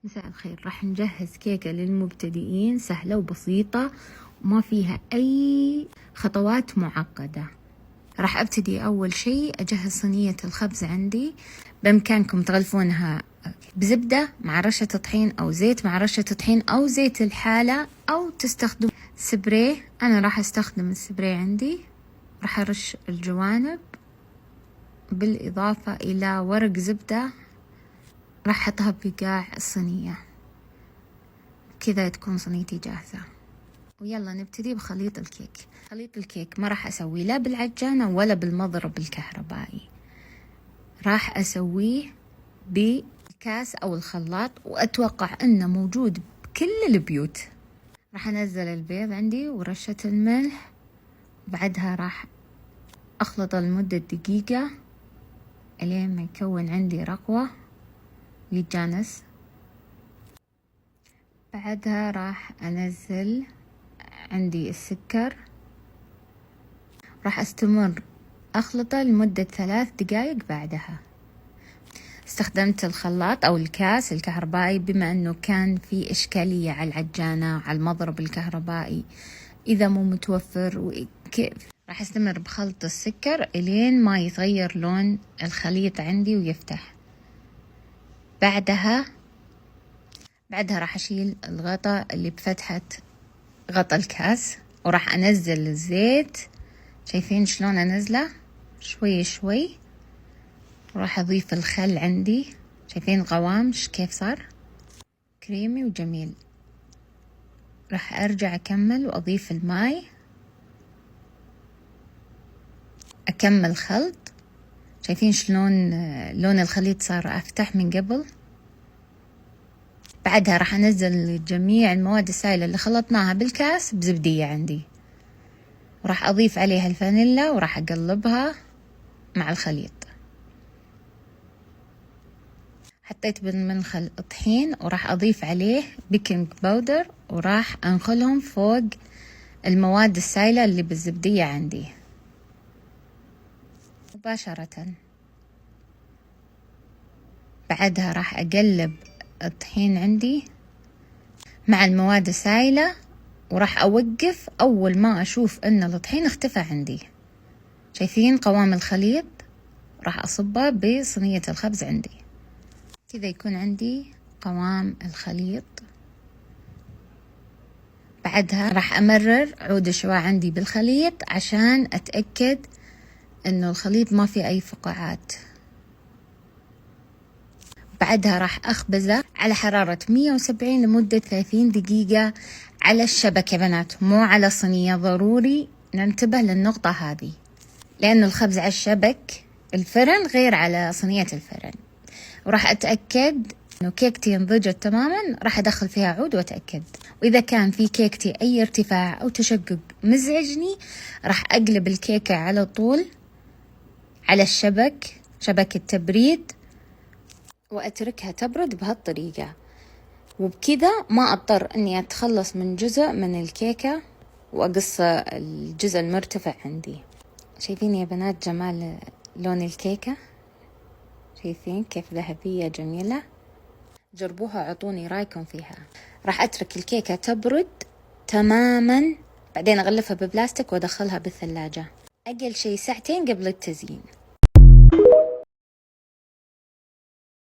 مساء الخير. راح نجهز كيكة للمبتدئين سهلة وبسيطة وما فيها أي خطوات معقدة. راح أبتدي أول شيء أجهز صينية الخبز عندي. بإمكانكم تغلفونها بزبدة مع رشة طحين أو زيت مع رشة طحين أو زيت الحالة، أو تستخدم سبراي. أنا راح أستخدم السبراي عندي. راح أرش الجوانب بالإضافة إلى ورق زبدة. راح أحطها بقاع الصينية كذا تكون صينيتي جاهزة. ويلا نبتدي بخليط الكيك. خليط الكيك ما راح أسويه لا بالعجانة ولا بالمضرب الكهربائي، راح أسويه بالكاس أو الخلاط، وأتوقع أنه موجود بكل البيوت. راح أنزل البيض عندي ورشة الملح، بعدها راح أخلط لمدة دقيقة لين ما يكون عندي رقوة يتجانس. بعدها راح أنزل عندي السكر، راح أستمر أخلطه لمدة 3 دقايق. بعدها استخدمت الخلاط أو الكاس الكهربائي بما أنه كان في إشكالية على العجانة على المضرب الكهربائي. إذا مو متوفر وكيف راح أستمر بخلط السكر إلين ما يتغير لون الخليط عندي ويفتح. بعدها راح أشيل الغطاء اللي بفتحة غطا الكاس، وراح أنزل الزيت. شايفين شلون أنزله شوي شوي. وراح أضيف الخل عندي، شايفين القوام كيف صار كريمي وجميل. راح أرجع أكمل وأضيف الماء، أكمل خلط. شايفين شلون لون الخليط صار أفتح من قبل. بعدها راح أنزل جميع المواد السائلة اللي خلطناها بالكاس بزبدية عندي، وراح أضيف عليها الفانيلا وراح أقلبها مع الخليط. حطيت بالمنخل طحين وراح أضيف عليه بيكنج باودر، وراح أنخلهم فوق المواد السائلة اللي بالزبدية عندي مباشرة. بعدها راح أقلب الطحين عندي مع المواد السائلة، وراح أوقف أول ما أشوف أن الطحين اختفى عندي. شايفين قوام الخليط؟ راح أصبه بصينية الخبز عندي كذا يكون عندي قوام الخليط. بعدها راح أمرر عود الشواء عندي بالخليط عشان أتأكد أنه الخليط ما فيه أي فقاعات. بعدها راح أخبزه على حرارة 170 لمدة 30 دقيقة على الشبكة بنات، مو على صينية. ضروري ننتبه للنقطة هذه، لأن الخبز على الشبك الفرن غير على صينية الفرن. وراح أتأكد إنه كيكتي نضجت تماما، راح أدخل فيها عود وأتأكد. وإذا كان في كيكتي أي ارتفاع أو تشقق مزعجني، راح أقلب الكيكة على طول على شبكة تبريد، وأتركها تبرد بهالطريقة. وبكذا ما أضطر أني أتخلص من جزء من الكيكة وأقص الجزء المرتفع عندي. شايفين يا بنات جمال لون الكيكة؟ شايفين كيف ذهبية جميلة؟ جربوها عطوني رايكم فيها. راح أترك الكيكة تبرد تماما، بعدين أغلفها ببلاستيك وأدخلها بالثلاجة أقل شيء 2 ساعة قبل التزيين.